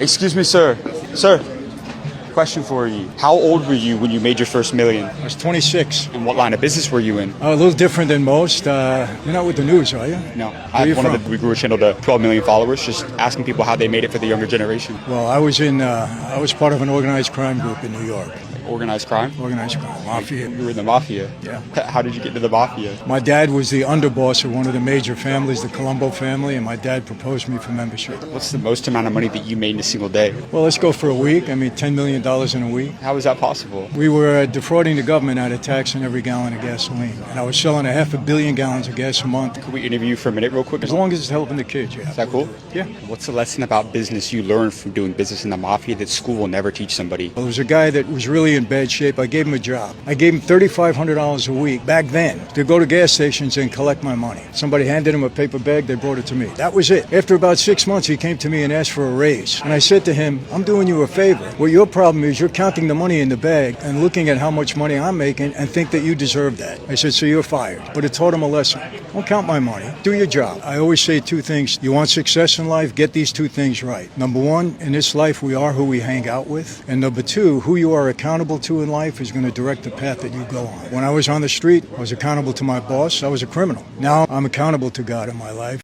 Excuse me, sir. Sir, question for you. How old were you when you made your first million? I was 26. And what line of business were you in? A little different than most. You're not with the news, are you? No. Where you from? We grew a channel to 12 million followers, just asking people how they made it for the younger generation. Well, I was part of an organized crime group in New York. Organized crime? Organized crime, mafia. You were in the mafia? Yeah. How did you get into the mafia? My dad was the underboss of one of the major families, the Colombo family, and my dad proposed me for membership. What's the most amount of money that you made in a single day? Well, let's go for a week. I mean, $10 million in a week. How is that possible? We were defrauding the government out of taxing every gallon of gasoline. And I was selling 500 million gallons of gas a month. Could we interview you for a minute real quick? As long as it's helping the kids, yeah. Is that cool? Yeah. What's the lesson about business you learned from doing business in the mafia that school will never teach somebody? Well, there was a guy that was really in bad shape. I gave him a job. I gave him $3,500 a week back then to go to gas stations and collect my money. Somebody handed him a paper bag, they brought it to me. That was it. After about 6 months, he came to me and asked for a raise. And I said to him, I'm doing you a favor. What your problem is, you're counting the money in the bag and looking at how much money I'm making and think that you deserve that. I said, so you're fired. But it taught him a lesson. Don't count my money. Do your job. I always say two things. You want success in life? Get these two things right. Number one, in this life, we are who we hang out with. And number two, who you are accountable to in life is going to direct the path that you go on. When I was on the street, I was accountable to my boss. I was a criminal. Now I'm accountable to God in my life.